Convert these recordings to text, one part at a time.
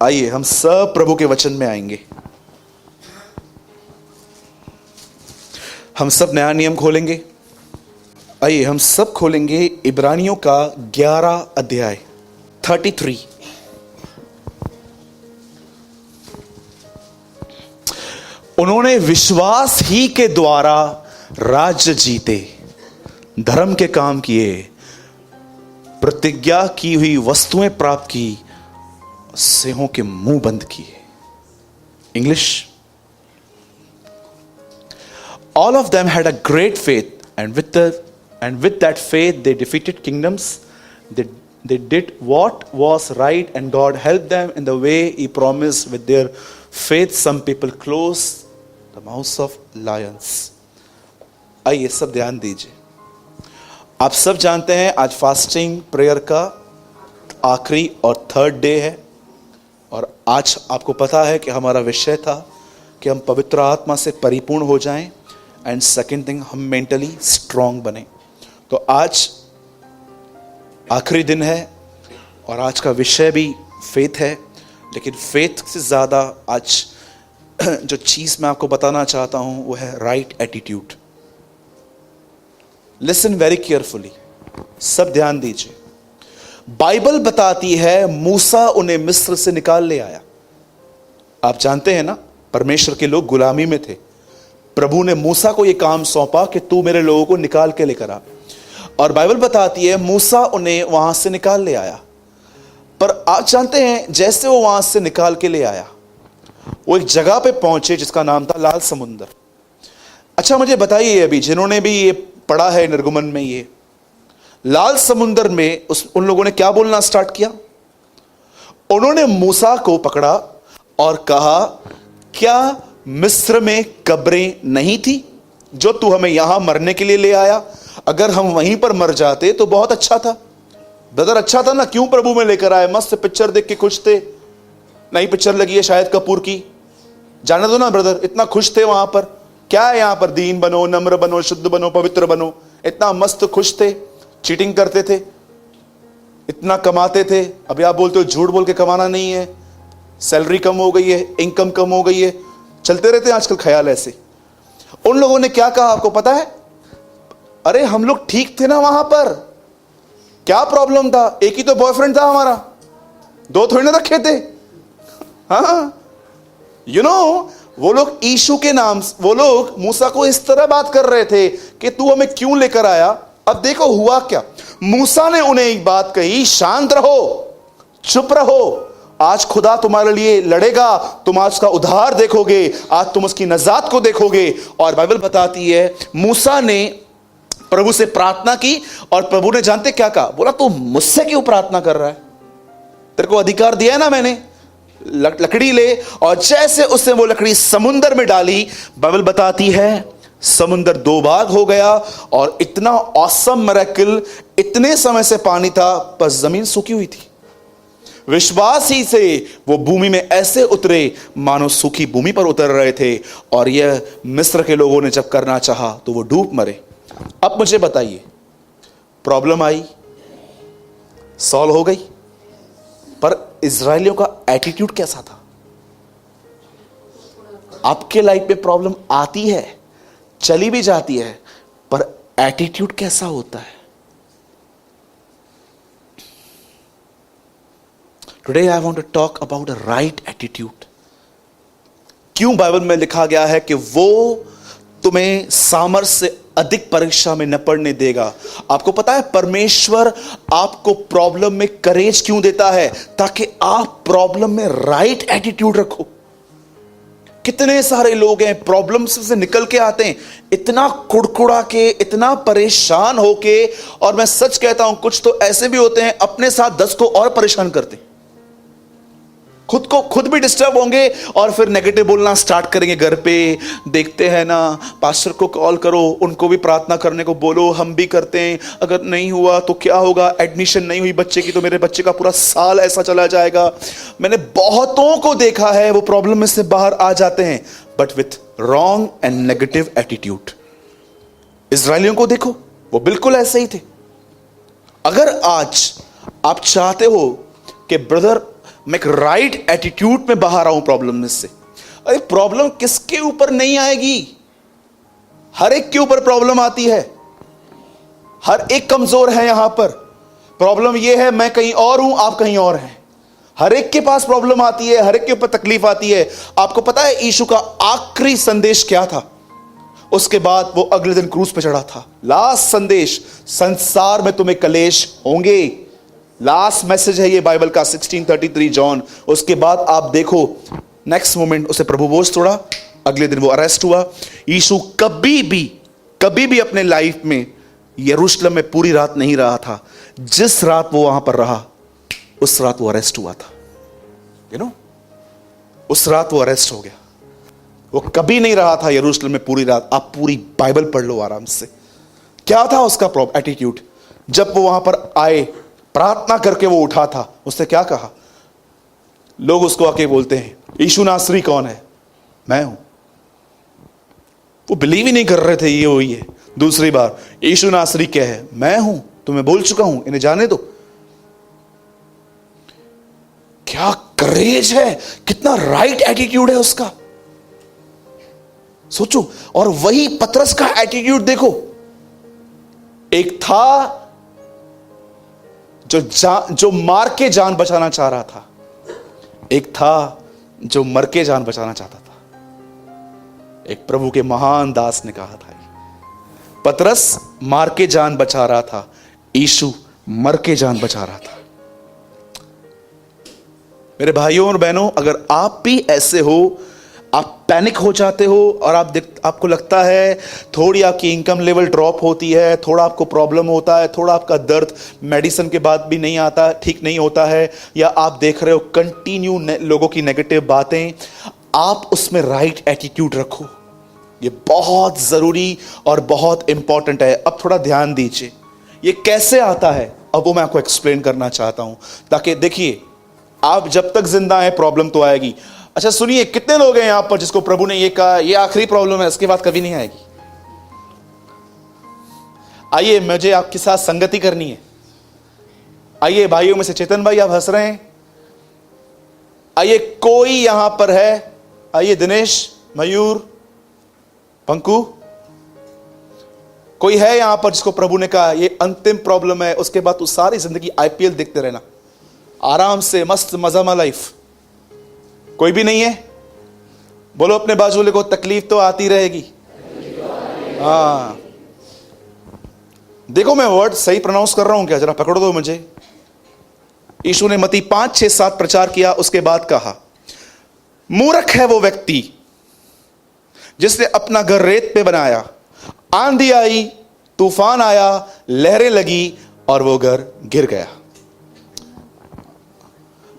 आइए हम सब प्रभु के वचन में आएंगे। हम सब नया नियम खोलेंगे। आइए हम सब खोलेंगे इब्रानियों का 11 अध्याय 33। उन्होंने विश्वास ही के द्वारा राज्य जीते, धर्म के काम किए, प्रतिज्ञा की हुई वस्तुएं प्राप्त की, सिंहों के मुंह बंद किए। English, all of them had a great faith, and with that faith they defeated kingdoms. They did what was right, and God helped them in the way He promised. With their faith, some people closed the mouths of lions. आइए सब ध्यान दीजिए। आप सब जानते हैं आज fasting prayer का आखिरी और थर्ड डे है, और आज आपको पता है कि हमारा विषय था कि हम पवित्र आत्मा से परिपूर्ण हो जाएं, एंड सेकंड थिंग हम मेंटली स्ट्रांग बने। तो आज आखिरी दिन है और आज का विषय भी फेथ है, लेकिन फेथ से ज़्यादा आज जो चीज़ मैं आपको बताना चाहता हूं वो है right attitude. Listen very carefully, सब ध्यान दीजिए। बाइबल बताती है मूसा उन्हें मिस्र से निकाल ले आया। आप जानते हैं ना, परमेश्वर के लोग गुलामी में थे। प्रभु ने मूसा को यह काम सौंपा कि तू मेरे लोगों को निकाल के लेकर आ, और बाइबल बताती है मूसा उन्हें वहां से निकाल ले आया। पर आप जानते हैं जैसे वो वहां से निकाल के ले आया, वो एक जगह पे पहुंचे जिसका नाम था लाल समुंदर। अच्छा मुझे बताइए, अभी जिन्होंने भी ये पढ़ा है निर्गमन में, ये लाल समुंदर में उन लोगों ने क्या बोलना स्टार्ट किया? उन्होंने मूसा को पकड़ा और कहा, क्या मिस्र में कब्रें नहीं थी जो तू हमें यहां मरने के लिए ले आया? अगर हम वहीं पर मर जाते तो बहुत अच्छा था। ब्रदर अच्छा था ना, क्यों प्रभु में लेकर आए? मस्त पिक्चर देख के खुश थे। नई पिक्चर लगी है शायद कपूर की, जाने दो ना ब्रदर, इतना खुश थे वहां पर। क्या है यहां पर? दीन बनो, नम्र बनो, शुद्ध बनो, पवित्र बनो। इतना मस्त खुश थे, चीटिंग करते थे, इतना कमाते थे। अभी आप बोलते हो झूठ बोल के कमाना नहीं है, सैलरी कम हो गई है, इनकम कम हो गई है, चलते रहते हैं आजकल ख्याल ऐसे। उन लोगों ने क्या कहा आपको पता है? अरे हम लोग ठीक थे ना वहां पर, क्या प्रॉब्लम था? एक ही तो बॉयफ्रेंड था हमारा, दो थोड़ी ना रखे थे। हाँ वो लोग यीशु के नाम, वो लोग मूसा को इस तरह बात कर रहे थे कि तू हमें क्यों लेकर आया। अब देखो हुआ क्या। मूसा ने उन्हें एक बात कही, शांत रहो, चुप रहो, आज खुदा तुम्हारे लिए लड़ेगा, तुम आज का उद्धार देखोगे, आज तुम उसकी नजात को देखोगे। और बाइबल बताती है मूसा ने प्रभु से प्रार्थना की, और प्रभु ने जानते क्या कहा? बोला तू मुझसे क्यों प्रार्थना कर रहा है? तेरे को अधिकार दिया है ना मैंने, लकड़ी ले। और जैसे उसने वो लकड़ी समुंदर में डाली, बाइबल बताती है समुंदर दो भाग हो गया, और इतना ऑसम मिरेकल, इतने समय से पानी था पर जमीन सूखी हुई थी। विश्वास ही से वो भूमि में ऐसे उतरे मानो सूखी भूमि पर उतर रहे थे, और यह मिस्र के लोगों ने जब करना चाहा तो वो डूब मरे। अब मुझे बताइए, प्रॉब्लम आई, सॉल्व हो गई, पर इजरायलियों का एटीट्यूड कैसा था? आपके लाइफ में प्रॉब्लम आती है, चली भी जाती है, पर एटीट्यूड कैसा होता है? Today I want to talk about a right attitude. क्यों बाइबल में लिखा गया है कि वो तुम्हें सामर्थ्य से अधिक परीक्षा में न पड़ने देगा? आपको पता है परमेश्वर आपको प्रॉब्लम में करेज क्यों देता है? ताकि आप प्रॉब्लम में राइट एटीट्यूड रखो। कितने सारे लोग हैं प्रॉब्लम से निकल के आते हैं इतना कुड़कुड़ा के, इतना परेशान होके, और मैं सच कहता हूं कुछ तो ऐसे भी होते हैं अपने साथ 10 को और परेशान करते, खुद भी डिस्टर्ब होंगे और फिर नेगेटिव बोलना स्टार्ट करेंगे घर पे। देखते हैं ना, पास्टर को कॉल करो, उनको भी प्रार्थना करने को बोलो, हम भी करते हैं। अगर नहीं हुआ तो क्या होगा? एडमिशन नहीं हुई बच्चे की तो मेरे बच्चे का पूरा साल ऐसा चला जाएगा। मैंने बहुतों को देखा है वो प्रॉब्लम में से बाहर आ जाते हैं, but with wrong and negative attitude. इजरायलियों को देखो, वो बिल्कुल ऐसे ही थे। अगर आज आप चाहते हो कि ब्रदर मैं एक राइट एटीट्यूड में बाहर आऊं प्रॉब्लम में से। अरे प्रॉब्लम किसके ऊपर नहीं आएगी? हर एक के ऊपर प्रॉब्लम आती है, हर एक कमजोर है यहां पर। प्रॉब्लम यह है मैं कहीं और हूं, आप कहीं और हैं। हर एक के पास प्रॉब्लम आती है, हर एक के ऊपर तकलीफ आती है। आपको पता है यीशु का आखिरी संदेश क्या था? उसके बाद वो अगले दिन क्रूस पे चढ़ा था। लास्ट संदेश, संसार में तुम्हें कलेश होंगे। लास्ट मैसेज है ये बाइबल का, 1633 जॉन। उसके बाद आप देखो नेक्स्ट मोमेंट उसे प्रभु बोझ तोड़ा, अगले दिन वो अरेस्ट हुआ। यीशु कभी भी अपने लाइफ में यरूशलेम में पूरी रात नहीं रहा था। जिस रात वो वहां पर रहा उस रात वो अरेस्ट हुआ था। उस रात वो अरेस्ट हो गया। वो कभी नहीं रहा था यरूशलेम में पूरी रात। आप पूरी बाइबल पढ़ लो आराम से। क्या था उसका एटीट्यूड? जब वो वहां पर आए, प्रार्थना करके वो उठा था, उसने क्या कहा? लोग उसको आके बोलते हैं यीशु नासरी कौन है? मैं हूं। वो बिलीव ही नहीं कर रहे थे ये वही है। दूसरी बार यीशु नासरी क्या है? मैं हूं, तुम्हें बोल चुका हूं, इन्हें जाने दो। क्या करेज है, कितना राइट एटीट्यूड है उसका, सोचो। और वही पतरस का एटीट्यूड देखो। एक था जो मार के जान बचाना चाह रहा था, एक था जो मर के जान बचाना चाहता था। एक प्रभु के महान दास ने कहा था, पतरस मार के जान बचा रहा था, यीशु मर के जान बचा रहा था। मेरे भाइयों और बहनों, अगर आप भी ऐसे हो, आप पैनिक हो जाते हो और आपको लगता है थोड़ी आपकी इनकम लेवल ड्रॉप होती है, थोड़ा आपको प्रॉब्लम होता है, थोड़ा आपका दर्द मेडिसिन के बाद भी नहीं आता, ठीक नहीं होता है, या आप देख रहे हो कंटिन्यू लोगों की नेगेटिव बातें, आप उसमें राइट एटीट्यूड रखो। ये बहुत जरूरी और बहुत इंपॉर्टेंट है। अब थोड़ा ध्यान दीजिए, ये कैसे आता है, अब वो मैं आपको एक्सप्लेन करना चाहता हूं, ताकि देखिए आप जब तक जिंदा हैं प्रॉब्लम तो आएगी। अच्छा सुनिए, कितने लोग हैं यहां पर जिसको प्रभु ने ये कहा ये आखिरी प्रॉब्लम है, इसके बाद कभी नहीं आएगी? आइए, मुझे आपके साथ संगति करनी है। आइए भाइयों में से चेतन भाई, आप हंस रहे हैं। आइए, कोई यहां पर है? आइए दिनेश, मयूर, पंकु, कोई है यहां पर जिसको प्रभु ने कहा ये अंतिम प्रॉब्लम है, उसके बाद तू सारी जिंदगी आईपीएल देखते रहना, आराम से मस्त मजा लाइफ? कोई भी नहीं है? बोलो अपने बाजू वाले को, तकलीफ तो आती रहेगी। हाँ, देखो मैं वर्ड सही प्रोनाउंस कर रहा हूं क्या? जरा पकड़ दो मुझे। यीशु ने मत्ती 5, 6, 7 प्रचार किया, उसके बाद कहा मूर्ख है वो व्यक्ति जिसने अपना घर रेत पे बनाया, आंधी आई, तूफान आया, लहरें लगी और वो घर गिर गया।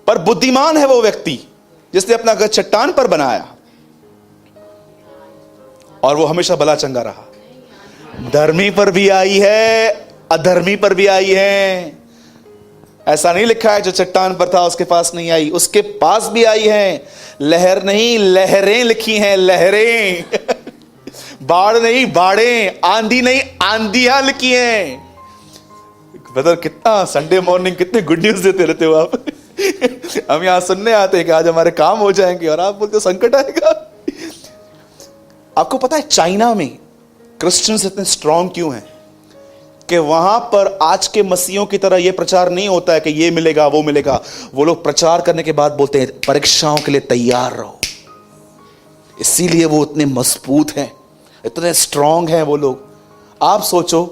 पर बुद्धिमान है वो व्यक्ति जिसने अपना घर चट्टान पर बनाया और वो हमेशा भला चंगा रहा। धर्मी पर भी आई है, अधर्मी पर भी आई है। ऐसा नहीं लिखा है जो चट्टान पर था उसके पास नहीं आई, उसके पास भी आई है। लहर नहीं, लहरें लिखी हैं, लहरें। बाढ़ नहीं, बाढ़ें। आंधी नहीं, आंधियां लिखी हैं। ब्रदर, कितना संडे मॉर्निंग कितने गुड न्यूज देते रहते हो आप। हम यहां सुनने आते हैं कि आज हमारे काम हो जाएंगे और आप बोलते हो संकट आएगा। आपको पता है चाइना में क्रिश्चियंस इतने स्ट्रांग क्यों हैं? कि वहां पर आज के मसीहों की तरह यह प्रचार नहीं होता है कि ये मिलेगा वो मिलेगा। वो लोग प्रचार करने के बाद बोलते हैं परीक्षाओं के लिए तैयार रहो। इसीलिए वो इतने मजबूत हैं, इतने स्ट्रांग हैं वो लोग। आप सोचो,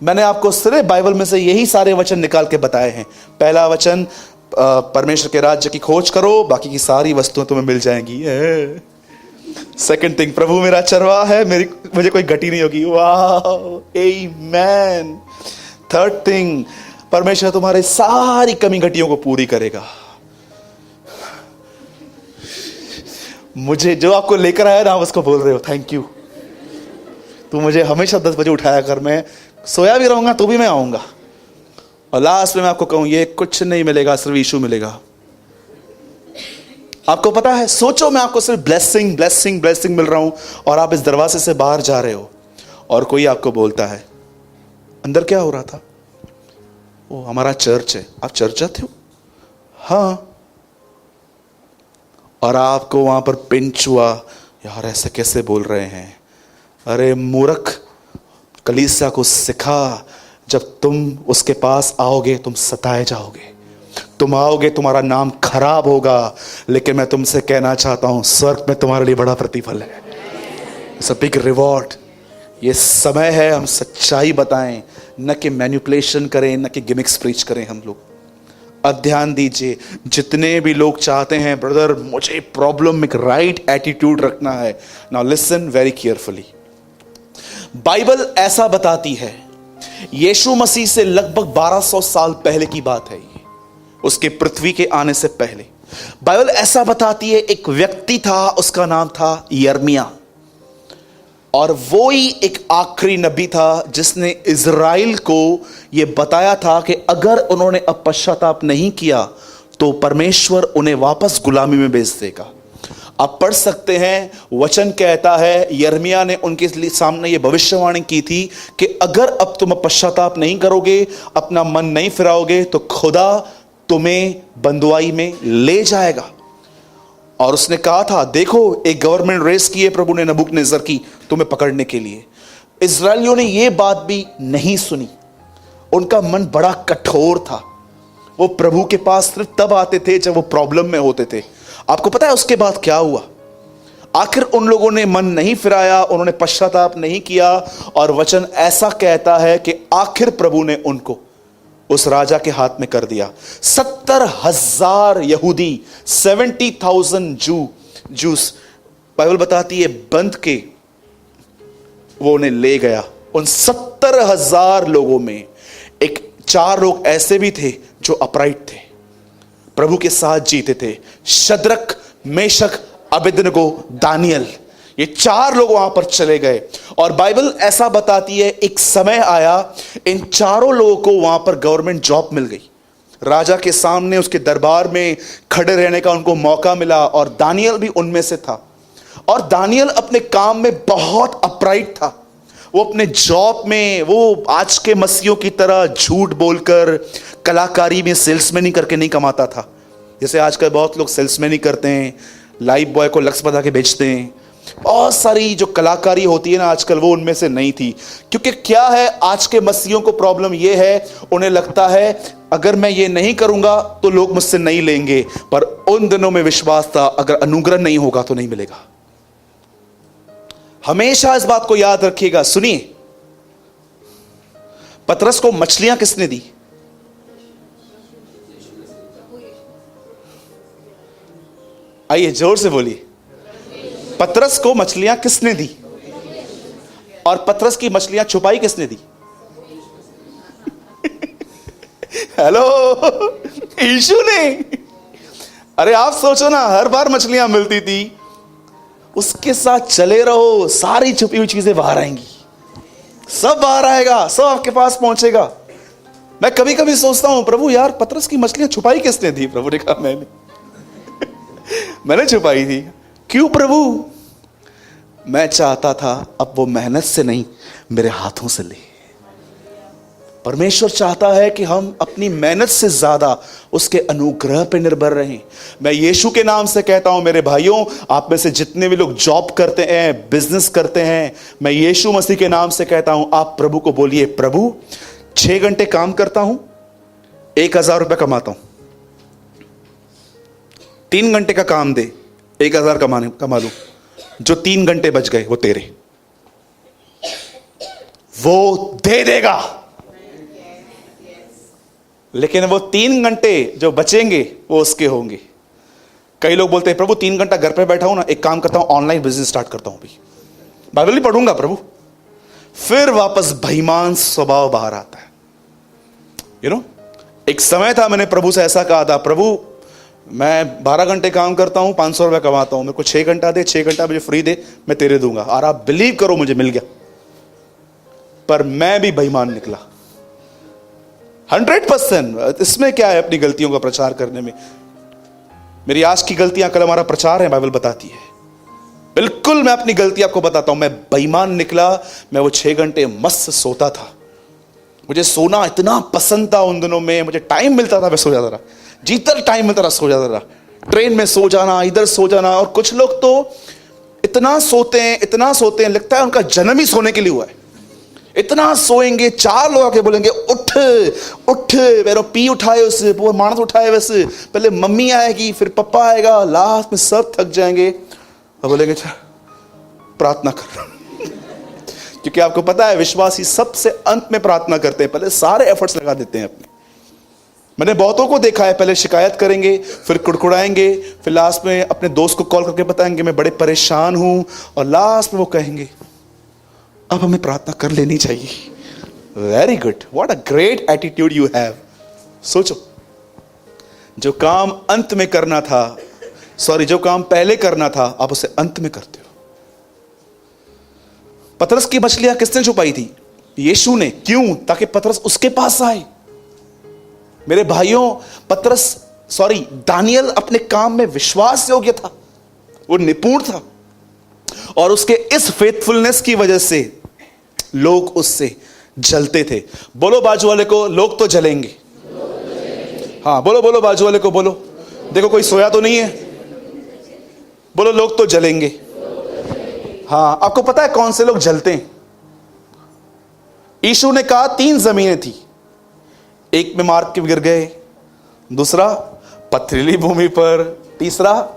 मैंने आपको सिर्फ बाइबल में से यही सारे वचन निकाल के बताए हैं। पहला वचन, परमेश्वर के राज्य की खोज करो, बाकी की सारी वस्तुएं तुम्हें मिल जाएंगी। सेकंड थिंग, प्रभु मेरा चरवाहा है, मुझे कोई घटी नहीं होगी। वाह, आमेन। थर्ड थिंग, परमेश्वर तुम्हारे सारी कमी घटियों को पूरी करेगा। मुझे जो आपको लेकर आया ना, उसको बोल रहे हो थैंक यू। तू मुझे हमेशा 10 बजे उठाया कर, मैं सोया भी रहूंगा तो भी मैं आऊंगा। और लास्ट में मैं आपको कहूं ये कुछ नहीं मिलेगा, सिर्फ यीशु मिलेगा। आपको पता है, सोचो मैं आपको सिर्फ ब्लेसिंग ब्लेसिंग ब्लेसिंग मिल रहा हूं और आप इस दरवाजे से बाहर जा रहे हो और कोई आपको बोलता है अंदर क्या हो रहा था? वो हमारा चर्च है। आप चर्च जाते हो? हाँ। और आपको वहां पर पिंच हुआ, यार ऐसे कैसे बोल रहे हैं। अरे मूर्ख, कलीसिया को सिखा, जब तुम उसके पास आओगे तुम सताए जाओगे, तुम आओगे तुम्हारा नाम खराब होगा, लेकिन मैं तुमसे कहना चाहता हूं स्वर्ग में तुम्हारे लिए बड़ा प्रतिफल है। It's a big reward. ये समय है हम सच्चाई बताएं, न कि मैनिपुलेशन करें, न कि गिमिक्स प्रीच करें हम लोग। अब ध्यान दीजिए, जितने भी लोग चाहते हैं ब्रदर मुझे प्रॉब्लम में राइट एटीट्यूड रखना है, now listen very carefully. Bible ऐसा बताती है, यीशु मसीह से लगभग 1200 साल पहले की बात है ये, उसके पृथ्वी के आने से पहले। बाइबल ऐसा बताती है, एक व्यक्ति था, उसका नाम था यिर्मयाह, और वो ही एक आखिरी नबी था जिसने इज़राइल को यह बताया था कि अगर उन्होंने अब पश्चाताप नहीं किया तो परमेश्वर उन्हें वापस गुलामी में भेज देगा। आप पढ़ सकते हैं, वचन कहता है यिर्मयाह ने उनके सामने ये भविष्यवाणी की थी कि अगर अब तुम पश्चाताप नहीं करोगे, अपना मन नहीं फिराओगे, तो खुदा तुम्हें बंदुआई में ले जाएगा। और उसने कहा था, देखो एक गवर्नमेंट रेस की है प्रभु ने नबूकदनेस्सर की तुम्हें पकड़ने के लिए। इस्राएलियों ने यह बात भी नहीं सुनी, उनका मन बड़ा कठोर था। वो प्रभु के पास सिर्फ तब आते थे जब वो प्रॉब्लम में होते थे। आपको पता है उसके बाद क्या हुआ? आखिर उन लोगों ने मन नहीं फिराया, उन्होंने पश्चाताप नहीं किया, और वचन ऐसा कहता है कि आखिर प्रभु ने उनको उस राजा के हाथ में कर दिया। 70,000 यहूदी, 70,000 जूस बाइबल बताती है बंद के वो उन्हें ले गया। उन 70,000 लोगों में एक 4 लोग ऐसे भी थे जो अपराइट थे, प्रभु के साथ जीते थे, शद्रक, मेशक, अबेदनगो, दानियल। ये 4 लोग वहां पर चले गए, और बाइबल ऐसा बताती है एक समय आया इन चारों लोगों को वहां पर गवर्नमेंट जॉब मिल गई। राजा के सामने उसके दरबार में खड़े रहने का उनको मौका मिला, और दानियल भी उनमें से था। और दानियल अपने काम में बहुत अपराइट था। वो अपने जॉब में वो आज के मसीहों की तरह झूठ बोलकर कलाकारी में सेल्समैनी करके नहीं कमाता था, जैसे आजकल बहुत लोग सेल्समैनी करते हैं, लाइफ बॉय को लक्स बता के बेचते हैं। बहुत सारी जो कलाकारी होती है ना आजकल, वो उनमें से नहीं थी। क्योंकि क्या है, आज के मसीहों को प्रॉब्लम ये है, उन्हें लगता है अगर मैं ये नहीं करूंगा तो लोग मुझसे नहीं लेंगे। पर उन दिनों में विश्वास था, अगर अनुग्रह नहीं होगा तो नहीं मिलेगा। हमेशा इस बात को याद रखिएगा। सुनिए, पतरस को मछलियां किसने दी? आइए जोर से बोलिए, पतरस को मछलियां किसने दी? और पतरस की मछलियां छुपाई किसने दी? हेलो, यीशु ने। अरे आप सोचो ना, हर बार मछलियां मिलती थी, उसके साथ चले रहो, सारी छुपी हुई चीजें बाहर आएंगी, सब बाहर आएगा, सब आपके पास पहुंचेगा। मैं कभी कभी सोचता हूं, प्रभु यार पतरस की मछलियां छुपाई किसने थी? प्रभु ने कहा मैंने छुपाई थी। क्यों प्रभु? मैं चाहता था अब वो मेहनत से नहीं, मेरे हाथों से ले। परमेश्वर चाहता है कि हम अपनी मेहनत से ज्यादा उसके अनुग्रह पर निर्भर रहें। मैं यीशु के नाम से कहता हूं मेरे भाइयों, आप में से जितने भी लोग जॉब करते हैं, बिजनेस करते हैं, मैं यीशु मसीह के नाम से कहता हूं, आप प्रभु को बोलिए, प्रभु 6 घंटे काम करता हूं, 1,000 रुपये कमाता हूं, 3 घंटे का काम दे, 1,000 कमा लूं, जो 3 घंटे बच गए वो तेरे, वो दे देगा। लेकिन वो 3 घंटे जो बचेंगे वो उसके होंगे। कई लोग बोलते हैं, प्रभु 3 घंटा घर पे बैठा हूं ना, एक काम करता हूं, ऑनलाइन बिजनेस स्टार्ट करता हूं, भी बाइबल नहीं पढ़ूंगा प्रभु। फिर वापस बेईमान स्वभाव बाहर आता है। एक समय था, मैंने प्रभु से ऐसा कहा था, प्रभु मैं 12 घंटे काम करता हूं, 500 रुपये कमाता हूं, मेरे को 6 घंटा दे, 6 घंटा मुझे फ्री दे, मैं तेरे दूंगा। और आप बिलीव करो, मुझे मिल गया। पर मैं भी बेईमान निकला 100%। इसमें क्या है अपनी गलतियों का प्रचार करने में? मेरी आज की गलतियां कल हमारा प्रचार है, बाइबल बताती है। बिल्कुल मैं अपनी गलती आपको बताता हूं। मैं बेईमान निकला। मैं वो 6 घंटे मस्त सोता था, मुझे सोना इतना पसंद था उन दिनों में, मुझे टाइम मिलता था मैं सो जाता रहा, जितना टाइम मिलता रहा सो जाता रहा। ट्रेन में सो जाना, इधर सो जाना। और कुछ लोग तो इतना सोते हैं, लगता है उनका जन्म ही सोने के लिए हुआ है। इतना सोएंगे, 4 लोग आके बोलेंगे उठ उठ, पैरों पी उठाए उसे, वो मानस उठाए, वैसे पहले मम्मी आएगी, फिर पापा आएगा, लास्ट में सब थक जाएंगे और बोलेंगे प्रार्थना कर। क्योंकि आपको पता है विश्वासी सबसे अंत में प्रार्थना करते हैं, पहले सारे एफर्ट्स लगा देते हैं अपने। मैंने बहुतों को देखा है, पहले शिकायत करेंगे, फिर कुड़कुड़ाएंगे, फिर लास्ट में अपने दोस्त को कॉल करके बताएंगे मैं बड़े परेशान हूं, और लास्ट में वो कहेंगे अब हमें प्रार्थना कर लेनी चाहिए। Very good, what a great attitude you have. सोचो, जो काम अंत में करना था, जो काम पहले करना था, आप उसे अंत में करते हो। पतरस की मछलियां किसने छुपाई थी? यीशु ने। क्यों? ताकि पतरस उसके पास आए। मेरे भाइयों, दानियल अपने काम में विश्वास योग्य था, वो निपुण था, और उसके इस फेथफुलनेस की वजह से लोग उससे जलते थे। बोलो बाजू वाले को, लोग तो जलेंगे। हाँ बोलो, बोलो बाजू वाले को, बोलो। देखो कोई सोया तो नहीं है। बोलो लोग तो जलेंगे। हाँ, आपको पता है कौन से लोग जलते हैं? यीशु ने कहा 3 जमीनें थी, एक में मार के गिर गए, दूसरा पथरीली भूमि पर, तीसरा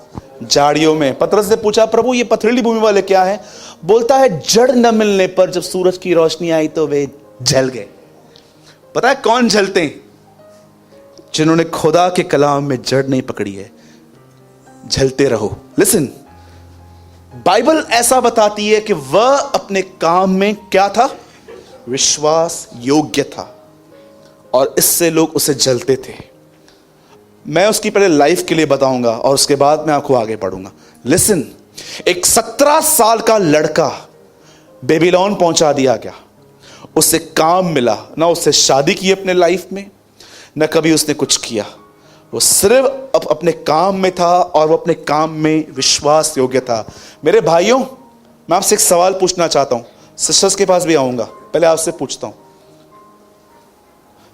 झाड़ियों में। पतरस से पूछा प्रभु ये पथरीली भूमि वाले क्या है? बोलता है जड़ न मिलने पर जब सूरज की रोशनी आई तो वे जल गए। पता है कौन जलते हैं? जिन्होंने खुदा के कलाम में जड़ नहीं पकड़ी है। जलते रहो। लिसन, बाइबल ऐसा बताती है कि वह अपने काम में क्या था? विश्वास योग्य था, और इससे लोग उसे जलते थे। मैं उसकी पहले लाइफ के लिए बताऊंगा और उसके बाद मैं आपको आगे बढ़ूंगा। लिसन, एक 17 साल का लड़का बेबीलोन पहुंचा दिया गया। उसे काम मिला ना, उससे शादी की अपने लाइफ में, ना कभी उसने कुछ किया। वो सिर्फ अपने काम में था, और वो अपने काम में विश्वास योग्य था। मेरे भाइयों, मैं आपसे एक सवाल पूछना चाहता हूं। सिस्टर्स के पास भी आऊंगा, पहले आपसे पूछता हूं,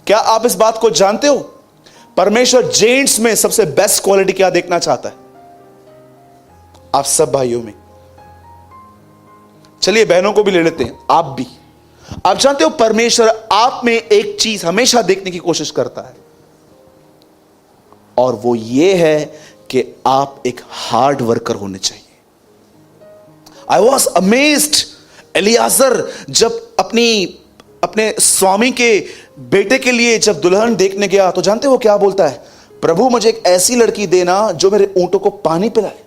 क्या आप इस बात को जानते हो परमेश्वर जेंट्स में सबसे बेस्ट क्वालिटी क्या देखना चाहता है? आप सब भाइयों में। चलिए बहनों को भी ले लेते हैं, आप भी। आप जानते हो परमेश्वर आप में एक चीज हमेशा देखने की कोशिश करता है, और वो ये है कि आप एक हार्ड वर्कर होने चाहिए। आई वॉज अमेज्ड, एलियाजर जब अपने स्वामी के बेटे के लिए जब दुल्हन देखने गया, तो जानते हो क्या बोलता है? प्रभु मुझे एक ऐसी लड़की देना जो मेरे ऊंटों को पानी पिलाए।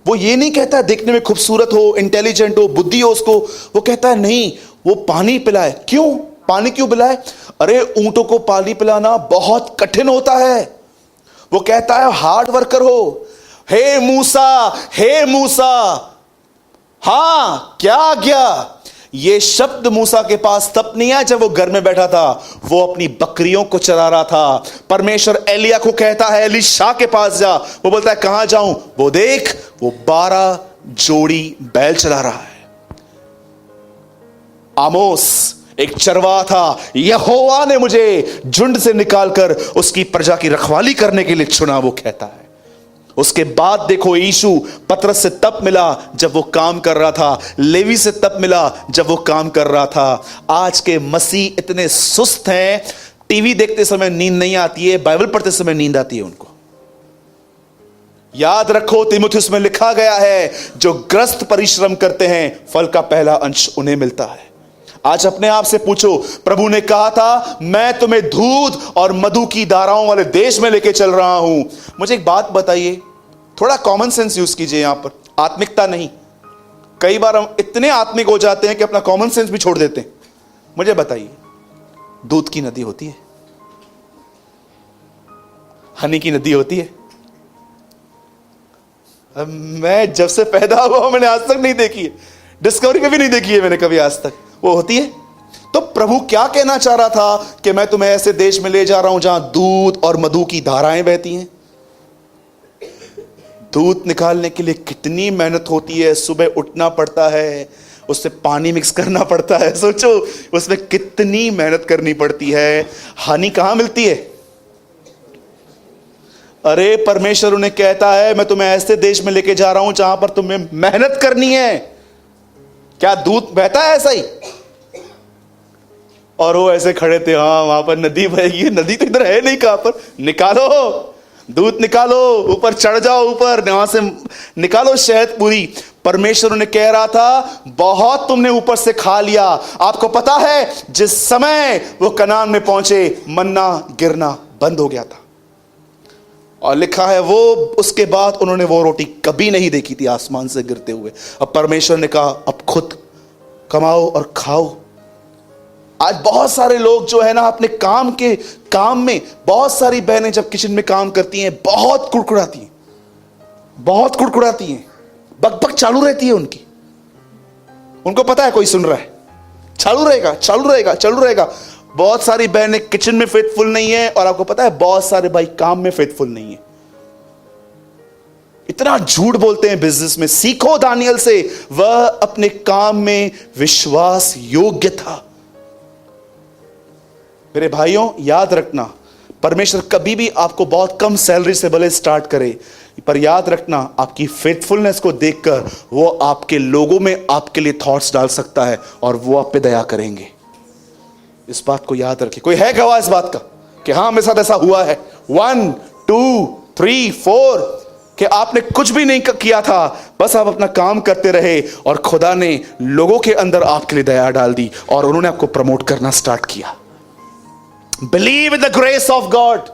वो ये नहीं कहता देखने में खूबसूरत हो, इंटेलिजेंट हो, बुद्धि हो उसको। वो कहता है नहीं, वो पानी पिलाए। क्यों? पानी क्यों पिलाए? अरे ऊंटों को पानी पिलाना बहुत कठिन होता है। वो कहता है हार्ड वर्कर हो। हे मूसा, हां क्या आज्ञा? ये शब्द मूसा के पास तब नहीं आया जब वो घर में बैठा था, वो अपनी बकरियों को चरा रहा था। परमेश्वर एलिया को कहता है एलीशा के पास जा। वो बोलता है कहां जाऊं? वो देख, वो 12 जोड़ी बैल चला रहा है। आमोस एक चरवाहा था, यहोवा ने मुझे झुंड से निकालकर उसकी प्रजा की रखवाली करने के लिए चुना, वो कहता है। उसके बाद देखो, यीशु पतरस से तब मिला जब वो काम कर रहा था, लेवी से तब मिला जब वो काम कर रहा था। आज के मसीह इतने सुस्त हैं, टीवी देखते समय नींद नहीं आती है, बाइबल पढ़ते समय नींद आती है उनको। याद रखो, तीमुथियुस में लिखा गया है जो ग्रस्त परिश्रम करते हैं फल का पहला अंश उन्हें मिलता है। आज अपने आप से पूछो, प्रभु ने कहा था मैं तुम्हें दूध और मधु की धाराओं वाले देश में लेके चल रहा हूं। मुझे एक बात बताइए, थोड़ा कॉमन सेंस यूज कीजिए यहां पर, आत्मिकता नहीं। कई बार हम इतने आत्मिक हो जाते हैं कि अपना कॉमन सेंस भी छोड़ देते हैं। मुझे बताइए, दूध की नदी होती है? हनी की नदी होती है? मैं जब से पैदा हुआ मैंने आज तक नहीं देखी है, डिस्कवरी में भी नहीं देखी है मैंने कभी आज तक। वो होती है? तो प्रभु क्या कहना चाह रहा था कि मैं तुम्हें ऐसे देश में ले जा रहा हूं जहां दूध और मधु की धाराएं बहती हैं। दूध निकालने के लिए कितनी मेहनत होती है, सुबह उठना पड़ता है, उससे पानी मिक्स करना पड़ता है, सोचो उसमें कितनी मेहनत करनी पड़ती है। हनी कहां मिलती है? अरे परमेश्वर उन्हें कहता है मैं तुम्हें ऐसे देश में लेके जा रहा हूं जहां पर तुम्हें मेहनत करनी है। क्या दूध बहता है ऐसा ही? और वो ऐसे खड़े थे, हाँ वहां पर नदी बहेगी। नदी तो इधर है नहीं, कहां पर? निकालो दूध, निकालो, ऊपर चढ़ जाओ, ऊपर वहां से निकालो शहद पूरी। परमेश्वर उन्हें कह रहा था बहुत तुमने ऊपर से खा लिया। आपको पता है जिस समय वो कनान में पहुंचे मन्ना गिरना बंद हो गया था, और लिखा है वो उसके बाद उन्होंने वो रोटी कभी नहीं देखी थी आसमान से गिरते हुए। अब परमेश्वर ने कहा अब खुद कमाओ और खाओ। आज बहुत सारे लोग जो है ना अपने काम में, बहुत सारी बहनें जब किचन में काम करती हैं बहुत कुड़कुड़ाती हैं, बकबक चालू रहती है उनकी। उनको पता है कोई सुन रहा है, चालू रहेगा। बहुत सारी बहनें किचन में फेथफुल नहीं है, और आपको पता है बहुत सारे भाई काम में फेथफुल नहीं है। इतना झूठ बोलते हैं बिजनेस में। सीखो दानियल से, वह अपने काम में विश्वास योग्य था। मेरे भाइयों याद रखना, परमेश्वर कभी भी आपको बहुत कम सैलरी से भले स्टार्ट करे, पर याद रखना आपकी फेथफुलनेस को देखकर वो आपके लोगों में आपके लिए थॉट्स डाल सकता है और वो आप पे दया करेंगे। इस बात को याद रखिए। कोई है गवाह इस बात का कि हाँ मेरे साथ ऐसा हुआ है? 1 2 3 4 कि आपने कुछ भी नहीं किया था, बस आप अपना काम करते रहे और खुदा ने लोगों के अंदर आपके लिए दया डाल दी और उन्होंने आपको प्रमोट करना स्टार्ट किया। Believe in the grace of God.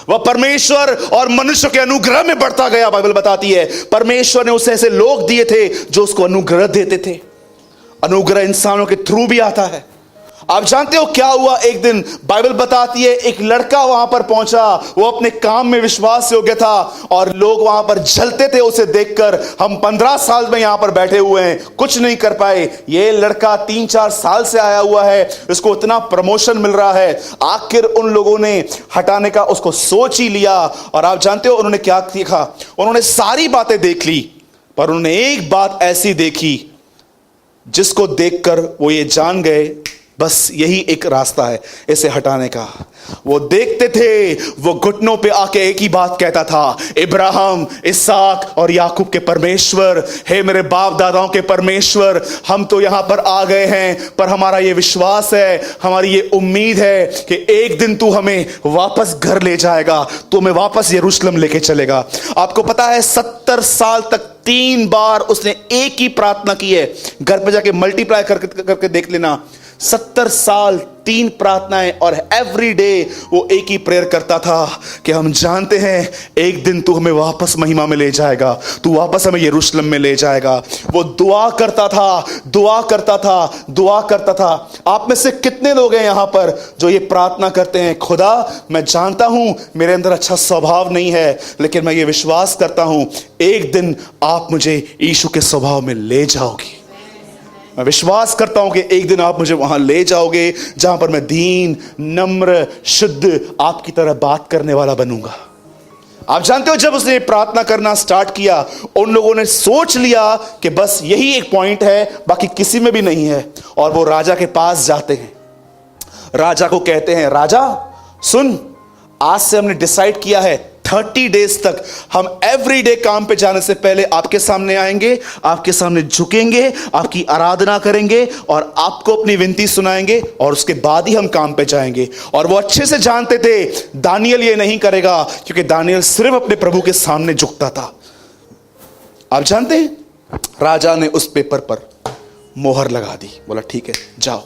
वह परमेश्वर और मनुष्य के अनुग्रह में बढ़ता गया। बाइबल बताती है परमेश्वर ने उसे ऐसे लोग दिए थे जो उसको अनुग्रह देते थे। अनुग्रह इंसानों के थ्रू भी आता है। आप जानते हो क्या हुआ एक दिन? बाइबल बताती है एक लड़का वहां पर पहुंचा, वो अपने काम में विश्वास योग्य था और लोग वहां पर जलते थे उसे देखकर। हम 15 साल में यहां पर बैठे हुए हैं, कुछ नहीं कर पाए। ये लड़का 3-4 साल से आया हुआ है, इसको इतना प्रमोशन मिल रहा है। आखिर उन लोगों ने हटाने का उसको सोच ही लिया। और आप जानते हो उन्होंने क्या देखा? उन्होंने सारी बातें देख ली, पर उन्होंने एक बात ऐसी देखी जिसको देखकर वो ये जान गए बस यही एक रास्ता है इसे हटाने का। वो देखते थे, वो घुटनों पे आके एक ही बात कहता था, इब्राहिम, इसहाक और याकूब के परमेश्वर, हे मेरे बाप दादाओं के परमेश्वर, हम तो यहां पर आ गए हैं, पर हमारा ये विश्वास है, हमारी ये उम्मीद है कि एक दिन तू हमें वापस घर ले जाएगा, तू हमें वापस यरूशलेम लेके चलेगा। आपको पता है 70 साल तक 3 बार उसने एक ही प्रार्थना की है। घर पे जाके मल्टीप्लाई करके देख लेना। 70 साल 3 प्रार्थनाएं, और एवरी डे वो एक ही प्रेयर करता था कि हम जानते हैं एक दिन तू हमें वापस महिमा में ले जाएगा, तू वापस हमें यरूशलेम में ले जाएगा। वो दुआ करता था। आप में से कितने लोग हैं यहां पर जो ये प्रार्थना करते हैं, खुदा मैं जानता हूं मेरे अंदर अच्छा स्वभाव नहीं है, लेकिन मैं ये विश्वास करता हूं एक दिन आप मुझे यीशु के स्वभाव में ले जाओगे। मैं विश्वास करता हूं कि एक दिन आप मुझे वहां ले जाओगे जहां पर मैं दीन, नम्र, शुद्ध आपकी तरह बात करने वाला बनूंगा। आप जानते हो जब उसने प्रार्थना करना स्टार्ट किया, उन लोगों ने सोच लिया कि बस यही एक पॉइंट है, बाकी किसी में भी नहीं है। और वो राजा के पास जाते हैं, राजा को कहते हैं, राजा सुन, आज से हमने डिसाइड किया है 30 डेज तक हम एवरी डे काम पे जाने से पहले आपके सामने आएंगे, आपके सामने झुकेंगे, आपकी आराधना करेंगे और आपको अपनी विनती सुनाएंगे, और उसके बाद ही हम काम पे जाएंगे। और वो अच्छे से जानते थे दानियल ये नहीं करेगा, क्योंकि दानियल सिर्फ अपने प्रभु के सामने झुकता था। आप जानते हैं राजा ने उस पेपर पर मोहर लगा दी, बोला ठीक है जाओ।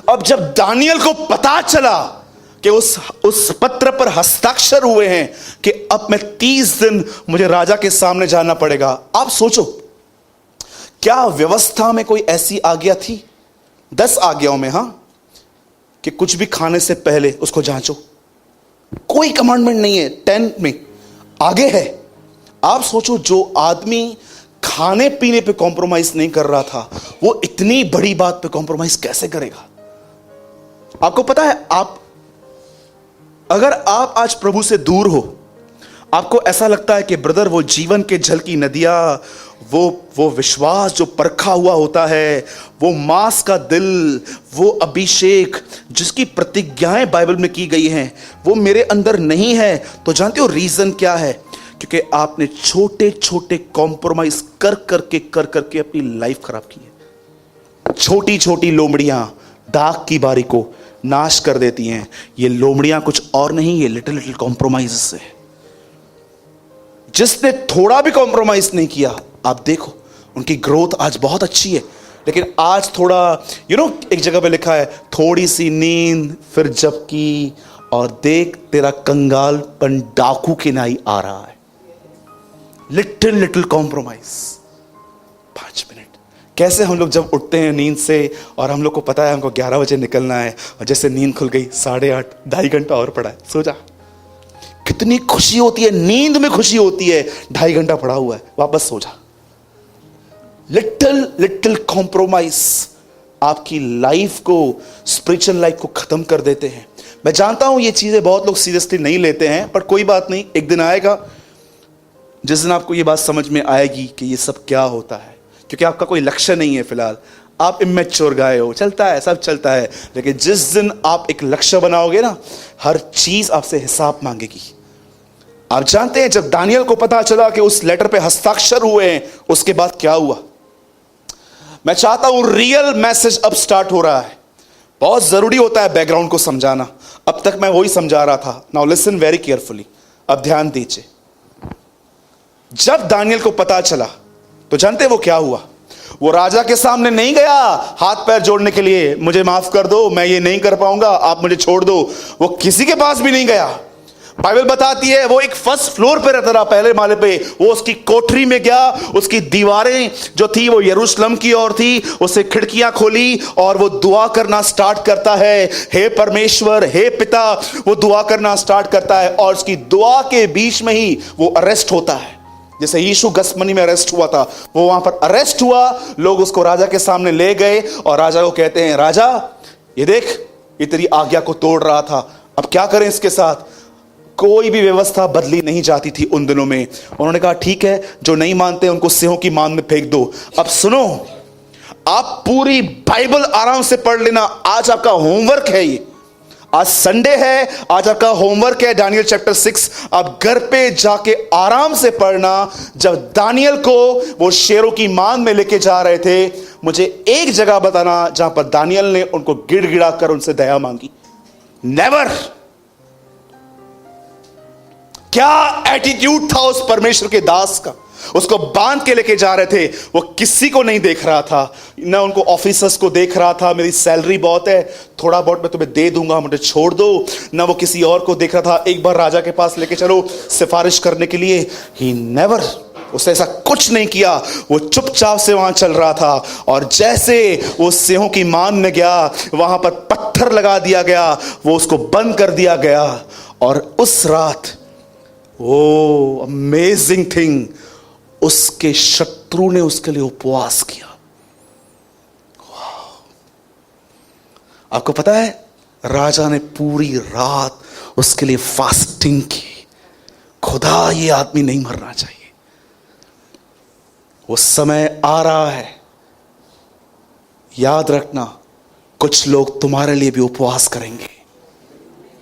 अब जब दानियल को पता चला कि उस पत्र पर हस्ताक्षर हुए हैं कि अब मैं 30 दिन मुझे राजा के सामने जाना पड़ेगा, आप सोचो क्या व्यवस्था में कोई ऐसी आज्ञा थी? 10 आज्ञाओं में, हां, कि कुछ भी खाने से पहले उसको जांचो। कोई कमांडमेंट नहीं है 10 में, आगे है। आप सोचो जो आदमी खाने पीने पे कॉम्प्रोमाइज नहीं कर रहा था, वो इतनी बड़ी बात पे कॉम्प्रोमाइज कैसे करेगा? आपको पता है, अगर आप आज प्रभु से दूर हो, आपको ऐसा लगता है कि ब्रदर वो जीवन के जल की नदियां, वो विश्वास जो परखा हुआ होता है, वो मांस का दिल, वो अभिषेक जिसकी प्रतिज्ञाएं बाइबल में की गई हैं, वो मेरे अंदर नहीं है। तो जानते हो रीजन क्या है? क्योंकि आपने छोटे छोटे कॉम्प्रोमाइज कर करके अपनी लाइफ खराब की है। छोटी छोटी लोमड़ियां दाग की बारी को नाश कर देती हैं। ये लोमड़ियां कुछ और नहीं, ये लिटिल लिटिल कॉम्प्रोमाइज से। जिसने थोड़ा भी कॉम्प्रोमाइज नहीं किया, आप देखो उनकी ग्रोथ आज बहुत अच्छी है। लेकिन आज थोड़ा एक जगह पे लिखा है थोड़ी सी नींद फिर झपकी और देख तेरा कंगालपन डाकू के नाई आ रहा है। Little little compromise. 5 मिनट। कैसे हम लोग जब उठते हैं नींद से और हम लोग को पता है हमको 11 बजे निकलना है, और जैसे नींद खुल गई 8:30, 2.5 घंटा और पड़ा है, सो जा। कितनी खुशी होती है, नींद में खुशी होती है। 2.5 घंटा पड़ा हुआ है, वापस सो जा। लिटिल लिटिल कॉम्प्रोमाइज आपकी लाइफ को, स्पिरिचुअल लाइफ को खत्म कर देते हैं। मैं जानता हूं ये चीजें बहुत लोग सीरियसली नहीं लेते हैं, पर कोई बात नहीं, एक दिन आएगा जिस दिन आपको ये बात समझ में आएगी कि ये सब क्या होता है। क्योंकि आपका कोई लक्ष्य नहीं है फिलहाल, आप इमेच्योर गाय हो, चलता है, सब चलता है। लेकिन जिस दिन आप एक लक्ष्य बनाओगे ना, हर चीज आपसे हिसाब मांगेगी। आप जानते हैं जब दानियल को पता चला कि उस लेटर पे हस्ताक्षर हुए हैं, उसके बाद क्या हुआ? मैं चाहता हूं रियल मैसेज अब स्टार्ट हो रहा है। बहुत जरूरी होता है बैकग्राउंड को समझाना। अब तक मैं वही समझा रहा था। नाउ लिसन वेरी केयरफुली, अब ध्यान दीजिए। जब दानियल को पता चला तो जानते वो क्या हुआ? वो राजा के सामने नहीं गया हाथ पैर जोड़ने के लिए, मुझे माफ कर दो, मैं ये नहीं कर पाऊंगा, आप मुझे छोड़ दो। वो किसी के पास भी नहीं गया। बाइबल बताती है वो एक फर्स्ट फ्लोर पे रहता था, पहले माले पे। वो उसकी कोठरी में गया, उसकी दीवारें जो थी वो यरूशलेम की ओर थी, उसे खिड़कियां खोली और वो दुआ करना स्टार्ट करता है, हे परमेश्वर, हे पिता। वो दुआ करना स्टार्ट करता है और उसकी दुआ के बीच में ही वो अरेस्ट होता है। जैसे यीशु गसमनी में अरेस्ट हुआ था, वो वहां पर अरेस्ट हुआ। लोग उसको राजा के सामने ले गए और राजा को कहते हैं, राजा ये देख, ये तेरी आज्ञा को तोड़ रहा था, अब क्या करें इसके साथ? कोई भी व्यवस्था बदली नहीं जाती थी उन दिनों में। उन्होंने कहा ठीक है, जो नहीं मानते उनको सिंहों की मान में फेंक दो। अब सुनो, आप पूरी बाइबल आराम से पढ़ लेना। आज आपका होमवर्क है ये। आज संडे है, आज आपका होमवर्क है दानियल चैप्टर 6। आप घर पे जाके आराम से पढ़ना। जब दानियल को वो शेरों की मान में लेके जा रहे थे, मुझे एक जगह बताना जहां पर दानियल ने उनको गिड़गिड़ा कर उनसे दया मांगी। नेवर। क्या एटीट्यूड था उस परमेश्वर के दास का। उसको बांध के लेके जा रहे थे, वो किसी को नहीं देख रहा था, ना उनको ऑफिसर्स को देख रहा था, मेरी सैलरी बहुत है, थोड़ा बहुत मैं तुम्हें दे दूंगा, मुझे छोड़ दो। ना वो किसी और को देख रहा था, एक बार राजा के पास लेके चलो सिफारिश करने के लिए। ही नेवर, उसने ऐसा कुछ नहीं किया। वो चुपचाप से वहां चल रहा था। और जैसे वो सिंहों की मान में गया, वहां पर पत्थर लगा दिया गया, वो उसको बंद कर दिया गया। और उस रात वो अमेजिंग थिंग, उसके शत्रु ने उसके लिए उपवास किया। आपको पता है, राजा ने पूरी रात उसके लिए फास्टिंग की। खुदा, ये आदमी नहीं मरना चाहिए। वो समय आ रहा है, याद रखना, कुछ लोग तुम्हारे लिए भी उपवास करेंगे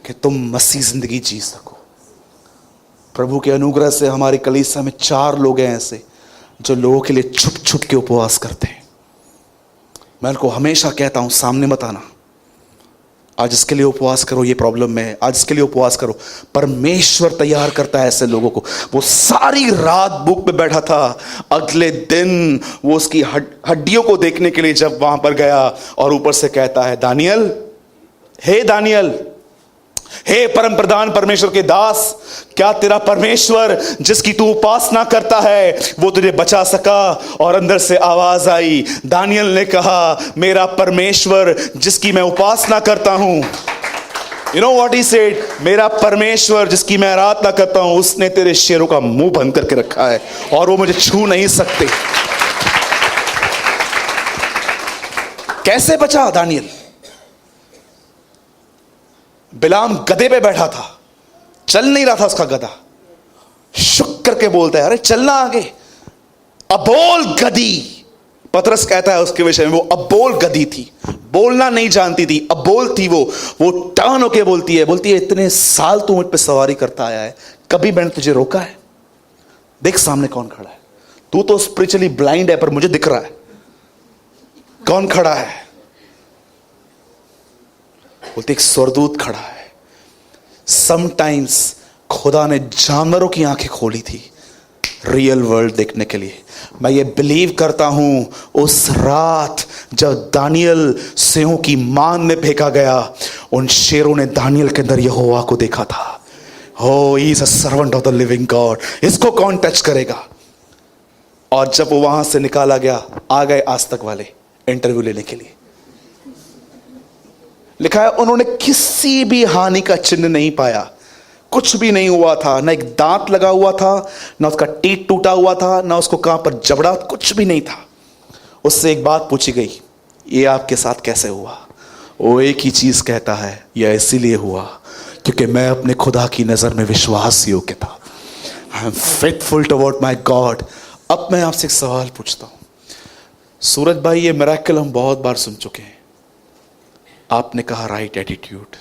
कि तुम मसीह जिंदगी जी सको। प्रभु के अनुग्रह से हमारी कलीसिया में 4 लोग हैं ऐसे जो लोगों के लिए छुप छुप के उपवास करते हैं। मैं उनको हमेशा कहता हूं, सामने मत आना। आज इसके लिए उपवास करो, ये प्रॉब्लम में है, आज इसके लिए उपवास करो। परमेश्वर तैयार करता है ऐसे लोगों को। वो सारी रात भूख में बैठा था। अगले दिन वो उसकी हड्डियों को देखने के लिए जब वहां पर गया, और ऊपर से कहता है, दानियल, हे दानियल, हे परम प्रधान परमेश्वर के दास, क्या तेरा परमेश्वर जिसकी तू उपासना करता है वो तुझे बचा सका? और अंदर से आवाज आई, दानियल ने कहा, मेरा परमेश्वर जिसकी मैं उपासना करता हूं, you know what he said, मेरा परमेश्वर जिसकी मैं आराधना करता हूं, उसने तेरे शेरों का मुंह बंद करके रखा है और वो मुझे छू नहीं सकते। कैसे बचा दानियल? बिलाम गधे पे बैठा था, चल नहीं रहा था उसका गधा। शुक्र के बोलता है, अरे चलना आगे। अबोल गधी, पतरस कहता है उसके विषय में, वो अबोल गधी थी, बोलना नहीं जानती थी, अबोल थी वो टर्न होके बोलती है इतने साल तू मुझ पे सवारी करता आया है, कभी मैंने तुझे रोका है? देख सामने कौन खड़ा है, तू तो स्पिरिचुअली ब्लाइंड है पर मुझे दिख रहा है कौन खड़ा है। बोलते एक स्वर्गदूत खड़ा है। समटाइम्स खुदा ने जानवरों की आंखें खोली थी रियल वर्ल्ड देखने के लिए। मैं ये बिलीव करता हूं उस रात जब दानियल सिंहों की मान में फेंका गया, उन शेरों ने दानियल के अंदर यहोवा को देखा था। हो, he is a servant of the living God, इसको कौन टच करेगा? और जब वो वहां से निकाला गया, आ गए आज तक वाले इंटरव्यू लेने के लिए। लिखा है उन्होंने किसी भी हानि का चिन्ह नहीं पाया, कुछ भी नहीं हुआ था, ना एक दांत लगा हुआ था, ना उसका टीथ टूटा हुआ था, ना उसको कहां पर जबड़ा, कुछ भी नहीं था। उससे एक बात पूछी गई, ये आपके साथ कैसे हुआ? वो एक ही चीज कहता है, यह इसीलिए हुआ क्योंकि मैं अपने खुदा की नजर में विश्वास योग्य था। I am faithful toward my God. अब मैं आपसे एक सवाल पूछता हूं, सूरज भाई ये मिरेकल हम बहुत बार सुन चुके हैं, आपने कहा राइट एटीट्यूड।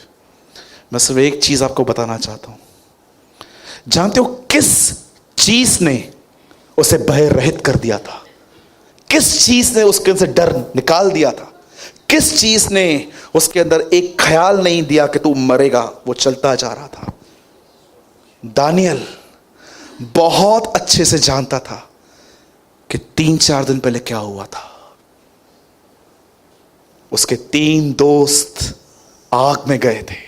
मैं सिर्फ एक चीज आपको बताना चाहता हूं, जानते हो किस चीज ने उसे भय रहित कर दिया था? किस चीज ने उसके अंदर डर निकाल दिया था? किस चीज ने उसके अंदर एक ख्याल नहीं दिया कि तू मरेगा? वो चलता जा रहा था। दानियल बहुत अच्छे से जानता था कि 3-4 दिन पहले क्या हुआ था। उसके 3 दोस्त आग में गए थे।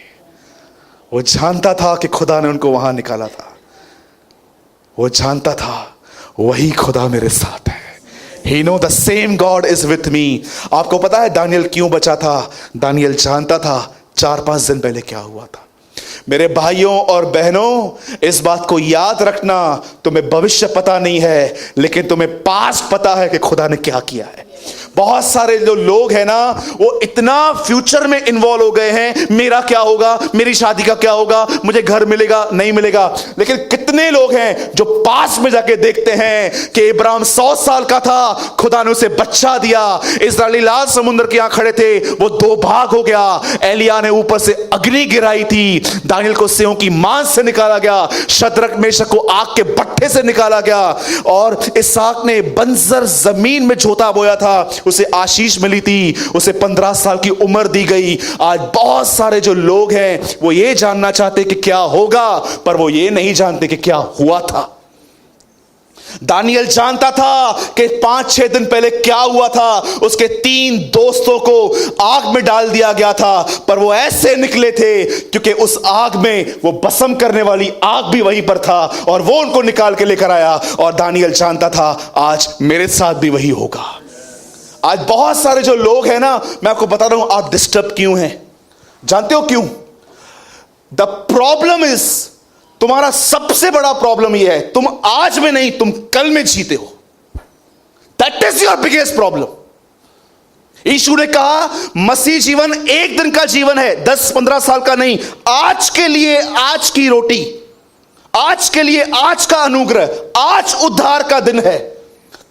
वो जानता था कि खुदा ने उनको वहां निकाला था। वो जानता था वही खुदा मेरे साथ है। He know the same God is with me। आपको पता है दानियल क्यों बचा था? दानियल जानता था 4-5 दिन पहले क्या हुआ था। मेरे भाइयों और बहनों, इस बात को याद रखना, तुम्हें भविष्य पता नहीं है लेकिन तुम्हें पास्ट पता है कि खुदा ने क्या किया है। बहुत सारे जो लोग हैं ना, वो इतना फ्यूचर में इन्वॉल्व हो गए हैं, मेरा क्या होगा, मेरी शादी का क्या होगा, मुझे घर मिलेगा नहीं मिलेगा। लेकिन कितने लोग हैं जो पास में जाके देखते हैं कि इब्राहिम 100 साल का था, खुदा ने उसे बच्चा दिया। इस्राएली लाल समुद्र के यहां खड़े थे, वो 2 भाग हो गया। एलिया ने ऊपर से अग्नि गिराई थी, दानियल को सिंहों की मांस से निकाला गया, शद्रक मेशक को आग के भट्ठे से निकाला गया, और इसहाक ने बंजर जमीन में जोता बोया था, उसे आशीष मिली थी, उसे 15 साल की उम्र दी गई। आज बहुत सारे जो लोग हैं वो ये जानना चाहते कि क्या होगा, पर वो ये नहीं जानते कि क्या हुआ था। दानियल जानता था कि 5-6 दिन पहले क्या हुआ था। उसके 3 दोस्तों को आग में डाल दिया गया था, पर वो ऐसे निकले थे क्योंकि उस आग में वो भस्म करने वाली आग भी वहीं पर था, और वो उनको निकाल के लेकर आया। और दानियल जानता था आज मेरे साथ भी वही होगा। आज बहुत सारे जो लोग हैं ना, मैं आपको बता रहा हूं आप डिस्टर्ब क्यों हैं। जानते हो क्यों? द प्रॉब्लम इज, तुम्हारा सबसे बड़ा प्रॉब्लम यह है, तुम आज में नहीं, तुम कल में जीते हो। That is your biggest problem. यीशु ने कहा मसीह जीवन एक दिन का जीवन है, 10-15 साल का नहीं। आज के लिए आज की रोटी, आज के लिए आज का अनुग्रह, आज उद्धार का दिन है।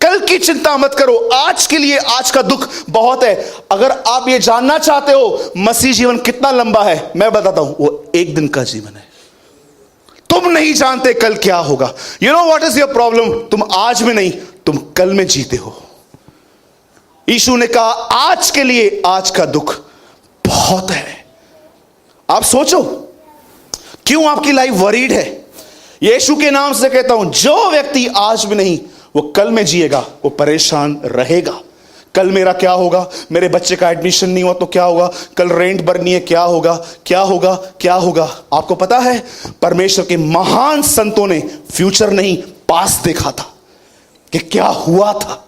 कल की चिंता मत करो, आज के लिए आज का दुख बहुत है। अगर आप ये जानना चाहते हो मसीह जीवन कितना लंबा है, मैं बताता हूं, वो एक दिन का जीवन है। तुम नहीं जानते कल क्या होगा। You know what is your problem? तुम आज में नहीं, तुम कल में जीते हो। यीशु ने कहा आज के लिए आज का दुख बहुत है। आप सोचो क्यों आपकी लाइफ वरीड है। यीशु के नाम से कहता हूं, जो व्यक्ति आज में नहीं वो कल में जिएगा, वो परेशान रहेगा। कल मेरा क्या होगा, मेरे बच्चे का एडमिशन नहीं हुआ तो क्या होगा, कल रेंट भरनी है, क्या होगा, क्या होगा, क्या होगा। आपको पता है परमेश्वर के महान संतों ने फ्यूचर नहीं पास्ट देखा था कि क्या हुआ था।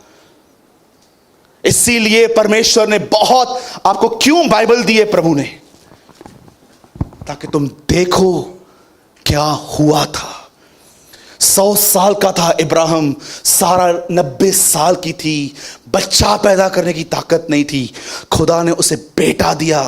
इसीलिए परमेश्वर ने बहुत आपको क्यों बाइबल दी है प्रभु ने, ताकि तुम देखो क्या हुआ था। 100 साल का था इब्राहिम, सारा 90 साल की थी, बच्चा पैदा करने की ताकत नहीं थी। खुदा ने उसे बेटा दिया,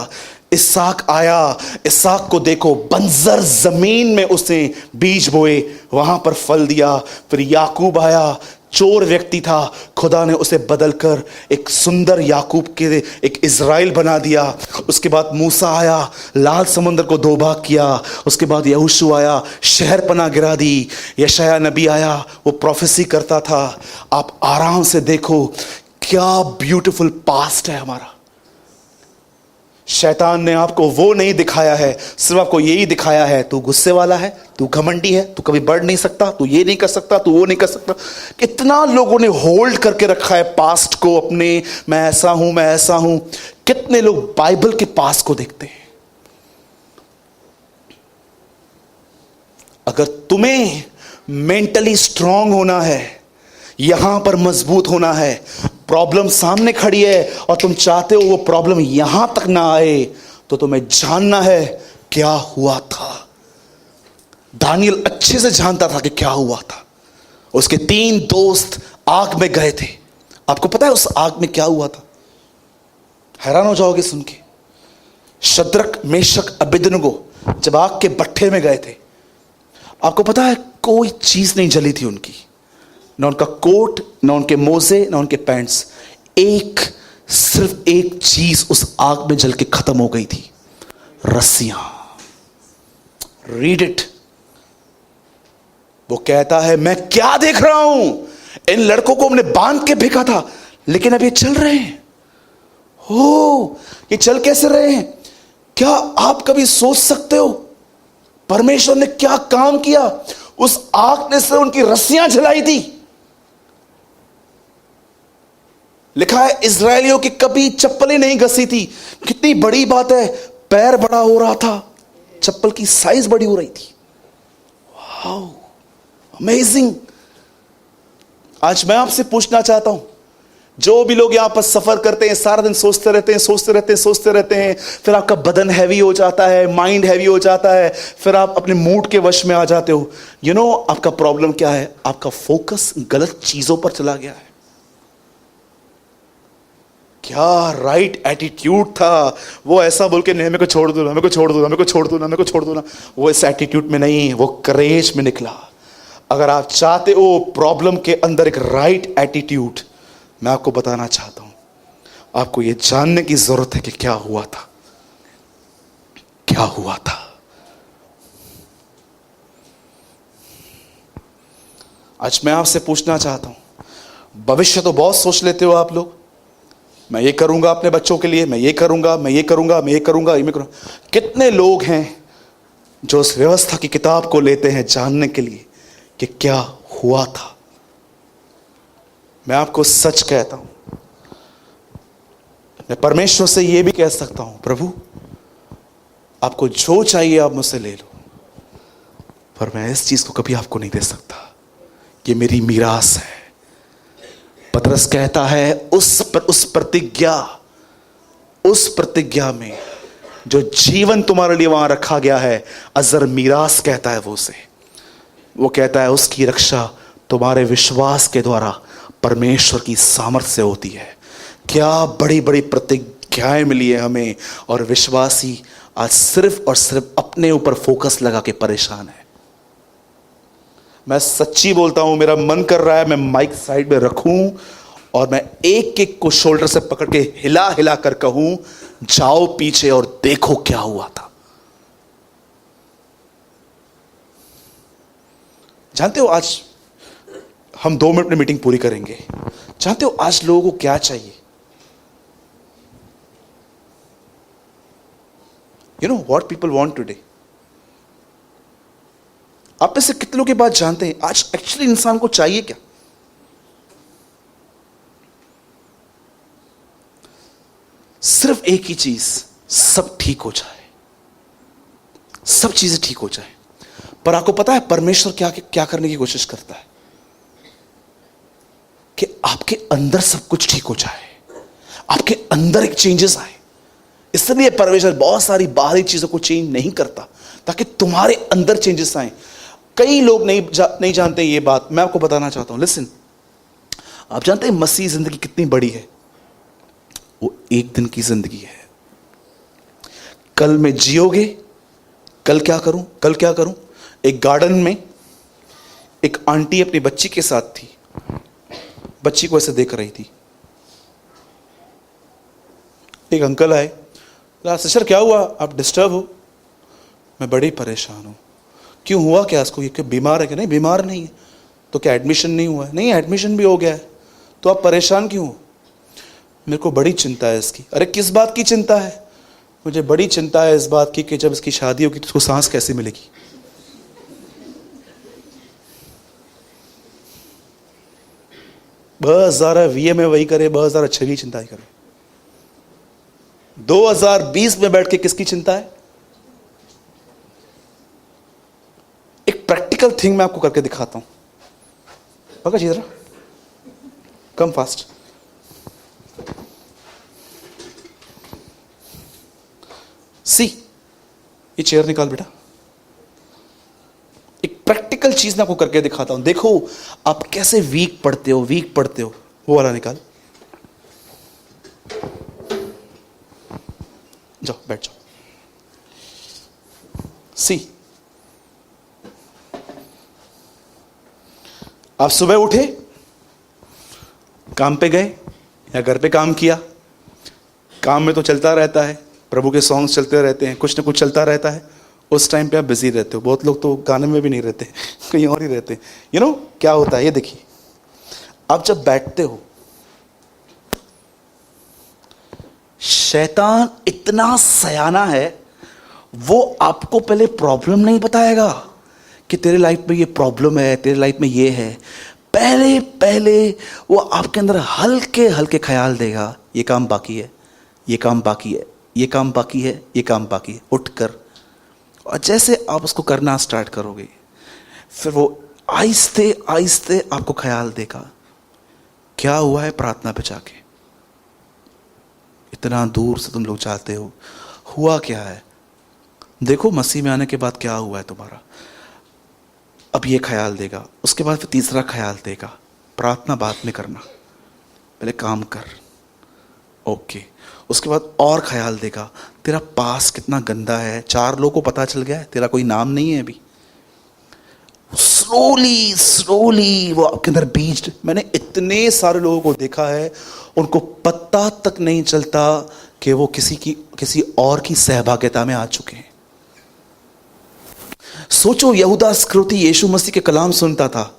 इसहाक आया, इसहाक को देखो, बंजर जमीन में उसने बीज बोए, वहां पर फल दिया। फिर याकूब आया, चोर व्यक्ति था, खुदा ने उसे बदलकर एक सुंदर याकूब के एक इज़राइल बना दिया। उसके बाद मूसा आया, लाल समुद्र को दो भाग किया। उसके बाद यहोशू आया, शहर पना गिरा दी। यशाया नबी आया, वो प्रोफेसी करता था। आप आराम से देखो क्या ब्यूटीफुल पास्ट है हमारा। शैतान ने आपको वो नहीं दिखाया है, सिर्फ आपको यही दिखाया है, तू गुस्से वाला है, तू घमंडी है, तू कभी बढ़ नहीं सकता, तू ये नहीं कर सकता, तू वो नहीं कर सकता। कितना लोगों ने होल्ड करके रखा है पास्ट को अपने, मैं ऐसा हूं, मैं ऐसा हूं। कितने लोग बाइबल के पास्ट को देखते हैं। अगर तुम्हें मेंटली स्ट्रांग होना है, यहां पर मजबूत होना है, प्रॉब्लम सामने खड़ी है और तुम चाहते हो वो प्रॉब्लम यहां तक ना आए, तो तुम्हें जानना है क्या हुआ था। दानियल अच्छे से जानता था कि क्या हुआ था। उसके 3 दोस्त आग में गए थे। आपको पता है उस आग में क्या हुआ था? हैरान हो जाओगे सुन के। शद्रक, मेशक, अबेदनगो जब आग के भट्ठे में गए थे, आपको पता है कोई चीज नहीं जली थी उनकी, ना उनका कोट, ना उनके मोजे, ना उनके पैंट्स। सिर्फ एक चीज उस आग में जल के खत्म हो गई थी, रस्सियां। Read it. वो कहता है मैं क्या देख रहा हूं, इन लड़कों को हमने बांध के फेंका था, लेकिन अब ये चल रहे हैं। हो, ये चल कैसे रहे हैं? क्या आप कभी सोच सकते हो परमेश्वर ने क्या काम किया? उस आग ने सिर्फ उनकी रस्सियां जलाई थी। लिखा है इजरायलियों की कभी चप्पलें नहीं घसी थी। कितनी बड़ी बात है, पैर बड़ा हो रहा था, चप्पल की साइज बड़ी हो रही थी। Wow, amazing. आज मैं आपसे पूछना चाहता हूं, जो भी लोग यहां पर सफर करते हैं, सारा दिन सोचते रहते हैं, सोचते रहते हैं, फिर आपका बदन हैवी हो जाता है, माइंड हैवी हो जाता है, फिर आप अपने मूड के वश में आ जाते हो। यू नो आपका प्रॉब्लम क्या है? आपका फोकस गलत चीजों पर चला गया है। क्या राइट एटीट्यूड था, वो ऐसा बोल के नहीं, मेरे को छोड़ दो ना, मेरे को छोड़ दो ना, मेरे को छोड़ दो ना, मेरे को छोड़ दो ना। वो इस एटीट्यूड में नहीं, वो करेज में निकला। अगर आप चाहते हो प्रॉब्लम के अंदर एक राइट एटीट्यूड, मैं आपको बताना चाहता हूं, आपको यह जानने की जरूरत है कि क्या हुआ था, क्या हुआ था। आज मैं आपसे पूछना चाहता हूं, भविष्य तो बहुत सोच लेते हो आप लोग, मैं ये करूंगा अपने बच्चों के लिए, मैं ये करूंगा, मैं ये करूंगा, मैं ये करूंगा, ये मैं करूंगा। कितने लोग हैं जो उस व्यवस्था की किताब को लेते हैं जानने के लिए कि क्या हुआ था। मैं आपको सच कहता हूं, मैं परमेश्वर से यह भी कह सकता हूं, प्रभु आपको जो चाहिए आप मुझसे ले लो, पर मैं इस चीज को कभी आपको नहीं दे सकता। ये मेरी मीरास है। पतरस कहता है उस प्रतिज्ञा में जो जीवन तुम्हारे लिए वहां रखा गया है, अजर मीरास कहता है वो उसे, वो कहता है उसकी रक्षा तुम्हारे विश्वास के द्वारा परमेश्वर की सामर्थ्य से होती है। क्या बड़ी बड़ी प्रतिज्ञाएं मिली है हमें, और विश्वासी आज सिर्फ और सिर्फ अपने ऊपर फोकस लगा के परेशान है। मैं सच्ची बोलता हूं, मेरा मन कर रहा है मैं माइक साइड में रखूं और मैं एक एक को शोल्डर से पकड़ के हिला हिला कर कहूं, जाओ पीछे और देखो क्या हुआ था। जानते हो आज हम 2 मिनट में मीटिंग पूरी करेंगे। जानते हो आज लोगों को क्या चाहिए? You know what people want today. आप में से कितने लोग की बात जानते हैं आज एक्चुअली इंसान को चाहिए क्या? सिर्फ एक ही चीज, सब ठीक हो जाए, सब चीजें ठीक हो जाए। पर आपको पता है परमेश्वर क्या करने की कोशिश करता है? कि आपके अंदर सब कुछ ठीक हो जाए, आपके अंदर एक चेंजेस आए। इसलिए परमेश्वर बहुत सारी बाहरी चीजों को चेंज नहीं करता, ताकि तुम्हारे अंदर चेंजेस आए। कई लोग नहीं जानते ये बात, मैं आपको बताना चाहता हूं। लिसन, आप जानते हैं मसीह जिंदगी कितनी बड़ी है? वो एक दिन की जिंदगी है। कल में जियोगे, कल क्या करूं, कल क्या करूं। एक गार्डन में एक आंटी अपनी बच्ची के साथ थी, बच्ची को ऐसे देख रही थी। एक अंकल आए, सिस्टर क्या हुआ, आप डिस्टर्ब हो। मैं बड़ी परेशान हूं। क्यों, हुआ क्या इसको, ये क्या बीमार है? कि नहीं बीमार नहीं है। तो क्या एडमिशन नहीं हुआ है? नहीं, एडमिशन भी हो गया है। तो आप परेशान क्यों हो? मेरे को बड़ी चिंता है इसकी। अरे किस बात की चिंता है? मुझे बड़ी चिंता है इस बात की कि जब इसकी शादी होगी तो उसको सांस कैसे मिलेगी। बस ज़रा वीए में वही करे, बस ज़रा छवि चिंता ही करे। 2020 में बैठ के किसकी चिंता है? एक प्रैक्टिकल थिंग मैं आपको करके दिखाता हूं। पका जी जरा, कम फास्ट। सी, ये चेयर निकाल बेटा। एक प्रैक्टिकल चीज मैं आपको करके दिखाता हूं। देखो आप कैसे वीक पढ़ते हो, वीक पढ़ते हो। वो वाला निकाल, जाओ बैठ जाओ। सी, आप सुबह उठे, काम पे गए या घर पे काम किया। काम में तो चलता रहता है, प्रभु के सॉन्ग्स चलते रहते हैं, कुछ ना कुछ चलता रहता है। उस टाइम पे आप बिजी रहते हो। बहुत लोग तो गाने में भी नहीं रहते, कहीं और ही रहते हैं। यू नो क्या होता है, ये देखिए, आप जब बैठते हो, शैतान इतना सयाना है, वो आपको पहले प्रॉब्लम नहीं बताएगा कि तेरे लाइफ में ये प्रॉब्लम है, तेरे लाइफ में ये है। पहले पहले वो आपके अंदर हल्के हल्के ख्याल देगा, ये काम बाकी है, ये काम बाकी है, ये काम बाकी है, ये काम बाकी है। उठकर, और जैसे आप उसको करना स्टार्ट करोगे, फिर वो आहिस्ते आहिस्ते आपको ख्याल देगा, क्या हुआ है प्रार्थना पे जाके, इतना दूर से तुम लोग जाते हो, हुआ क्या है, देखो मसीह में आने के बाद क्या हुआ है तुम्हारा। अब ये ख्याल देगा, उसके बाद फिर तीसरा ख्याल देगा, प्रार्थना बाद में करना, पहले काम कर, ओके। उसके बाद और ख्याल देगा, तेरा पास कितना गंदा है, 4 लोगों को पता चल गया है, तेरा कोई नाम नहीं है अभी। स्लोली स्लोली वो आपके अंदर बीज। मैंने इतने सारे लोगों को देखा है, उनको पता तक नहीं चलता कि वो किसी और की सहभागिता में आ चुके हैं। सोचो, यहूदा इस्करियोती यीशु मसीह के कलाम सुनता था,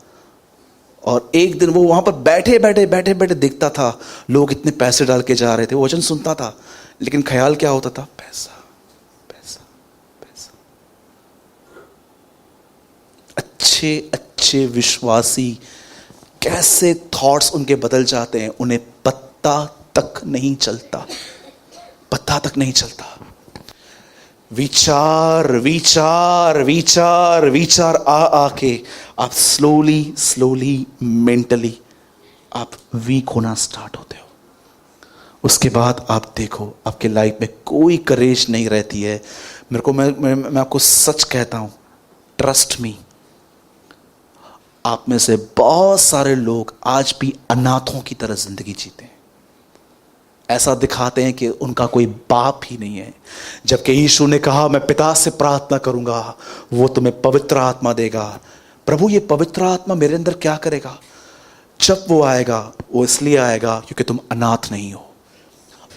और एक दिन वो वहां पर बैठे बैठे देखता था लोग इतने पैसे डाल के जा रहे थे, वो वचन सुनता था, लेकिन ख्याल क्या होता था, पैसा पैसा पैसा। अच्छे अच्छे विश्वासी कैसे थॉट्स उनके बदल जाते हैं, उन्हें पता तक नहीं चलता, पता तक नहीं चलता। विचार विचार विचार विचार आके आप स्लोली स्लोली मेंटली आप वीक होना स्टार्ट होते हो। उसके बाद आप देखो आपके लाइफ में कोई करेज नहीं रहती है। मेरे को मैं आपको सच कहता हूं, ट्रस्ट मी, आप में से बहुत सारे लोग आज भी अनाथों की तरह जिंदगी जीते हैं। ऐसा दिखाते हैं कि उनका कोई बाप ही नहीं है, जबकि यीशु ने कहा मैं पिता से प्रार्थना करूंगा, वो तुम्हें पवित्र आत्मा देगा। प्रभु ये पवित्र आत्मा मेरे अंदर क्या करेगा? जब वो आएगा, वो इसलिए आएगा क्योंकि तुम अनाथ नहीं हो।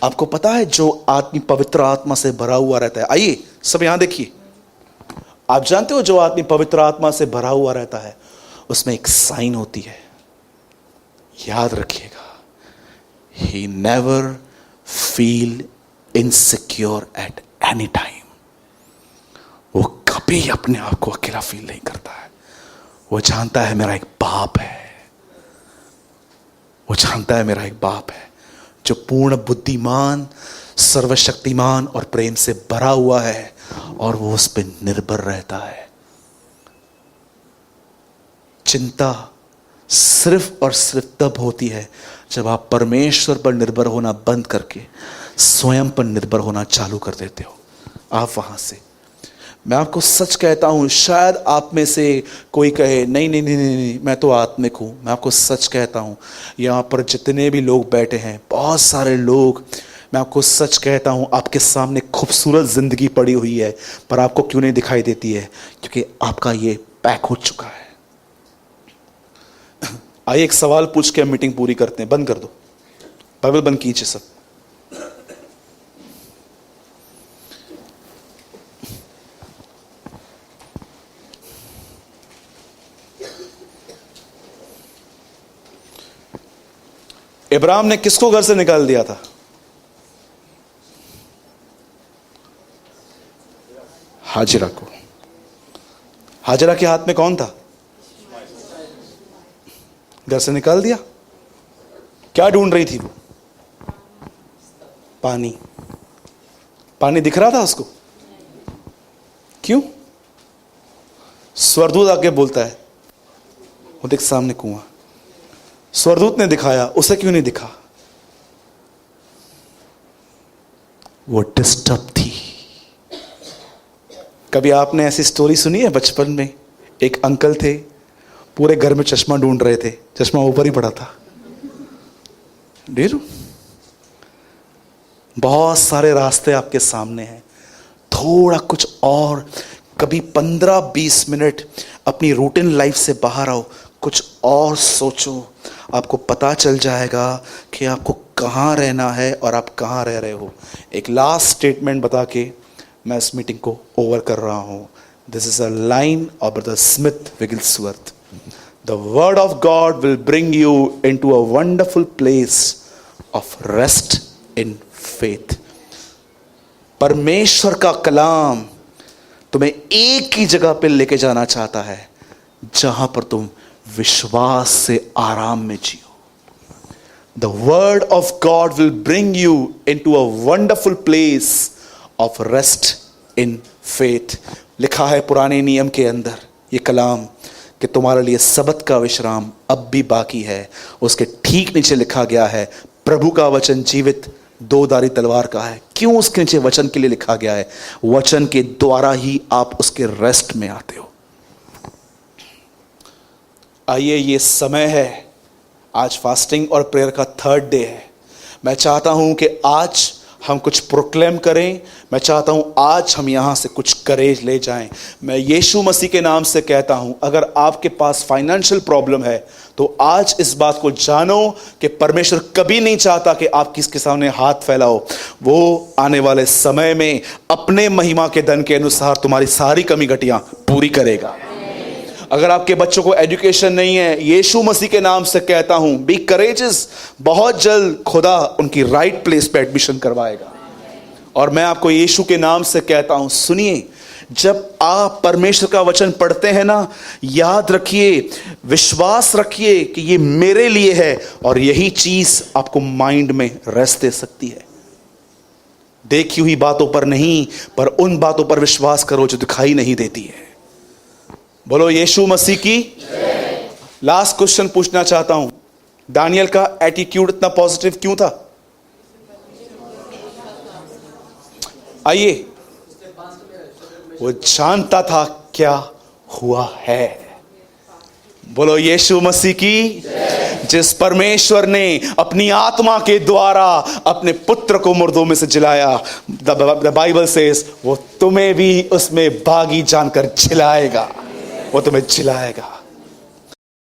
आपको पता है जो आदमी पवित्र आत्मा से भरा हुआ रहता है, आइए सब यहां देखिए, आप जानते हो जो आदमी पवित्र आत्मा से भरा हुआ रहता है उसमें एक साइन होती है, याद रखिएगा, he never feel insecure at any time। वो कभी अपने आप को अकेला फील नहीं करता है। वो जानता है मेरा एक बाप है, वो जानता है मेरा एक बाप है जो पूर्ण बुद्धिमान, सर्वशक्तिमान और प्रेम से भरा हुआ है, और वो उस पर निर्भर रहता है। चिंता सिर्फ और सिर्फ तब होती है जब आप परमेश्वर पर निर्भर होना बंद करके स्वयं पर निर्भर होना चालू कर देते हो। आप वहां से, मैं आपको सच कहता हूं, शायद आप में से कोई कहे नहीं नहीं नहीं नहीं, नहीं मैं तो आत्मिक हूं। मैं आपको सच कहता हूं, यहां पर जितने भी लोग बैठे हैं, बहुत सारे लोग मैं आपको सच कहता हूं, आपके सामने खूबसूरत जिंदगी पड़ी हुई है, पर आपको क्यों नहीं दिखाई देती है? क्योंकि आपका ये पैक हो चुका है। आइए एक सवाल पूछ के हम मीटिंग पूरी करते हैं। बंद कर दो, बाइबल बंद कीजिए सब। इब्राहिम ने किसको घर से निकाल दिया था? हाजिरा को। हाजिरा के हाथ में कौन था? घर से निकाल दिया। क्या ढूंढ रही थी वो? पानी। पानी दिख रहा था उसको? क्यों? स्वर्गदूत आके बोलता है, वो देख सामने कुआं। स्वर्गदूत ने दिखाया, उसे क्यों नहीं दिखा? वो डिस्टर्ब थी। कभी आपने ऐसी स्टोरी सुनी है बचपन में? एक अंकल थे, पूरे घर में चश्मा ढूंढ रहे थे, चश्मा ऊपर ही पड़ा था। डेरू, बहुत सारे रास्ते आपके सामने हैं, थोड़ा कुछ और, कभी 15-20 मिनट अपनी रूटीन लाइफ से बाहर आओ, कुछ और सोचो, आपको पता चल जाएगा कि आपको कहाँ रहना है और आप कहाँ रह रहे हो। एक लास्ट स्टेटमेंट बता के मैं इस मीटिंग को ओवर कर रहा हूं। This is a line of brother Smith Wigglesworth. The word of God will bring you into a wonderful place of rest in faith. परमेश्वर का कलाम तुम्हें एक ही जगह पे लेके जाना चाहता है, जहां पर तुम विश्वास से आराम में जियो। The word of God will bring you into a wonderful place of rest in faith. लिखा है पुराने नियम के अंदर ये कलाम कि तुम्हारे लिए सबत का विश्राम अब भी बाकी है। उसके ठीक नीचे लिखा गया है, प्रभु का वचन जीवित दो-धारी तलवार का है। क्यों उसके नीचे वचन के लिए लिखा गया है? वचन के द्वारा ही आप उसके रेस्ट में आते हो। आइए, ये समय है, आज फास्टिंग और प्रेयर का 3rd डे है। मैं चाहता हूं कि आज हम कुछ प्रोक्लेम करें। मैं चाहता हूं आज हम यहां से कुछ करेज ले जाएं। मैं यीशु मसीह के नाम से कहता हूं, अगर आपके पास फाइनेंशियल प्रॉब्लम है तो आज इस बात को जानो कि परमेश्वर कभी नहीं चाहता कि आप किसके सामने हाथ फैलाओ। वो आने वाले समय में अपने महिमा के धन के अनुसार तुम्हारी सारी कमी घटियां पूरी करेगा। अगर आपके बच्चों को एजुकेशन नहीं है, यीशु मसीह के नाम से कहता हूं, बी करेजियस। बहुत जल्द खुदा उनकी राइट प्लेस पे एडमिशन करवाएगा। और मैं आपको यीशु के नाम से कहता हूं, सुनिए, जब आप परमेश्वर का वचन पढ़ते हैं ना, याद रखिए, विश्वास रखिए कि ये मेरे लिए है, और यही चीज आपको माइंड में रेस्ट दे सकती है। देखी हुई बातों पर नहीं, पर उन बातों पर विश्वास करो जो दिखाई नहीं देती है। बोलो यीशु मसीह की। लास्ट क्वेश्चन पूछना चाहता हूं, दानियल का एटीट्यूड इतना पॉजिटिव क्यों था? आइए, वो जानता था क्या हुआ है। बोलो यीशु मसीह की। जिस परमेश्वर ने अपनी आत्मा के द्वारा अपने पुत्र को मुर्दों में से जिलाया, द बाइबल सेज, वो तुम्हें भी उसमें भागी जानकर जिलाएगा। वो तुम्हें जिलाएगा।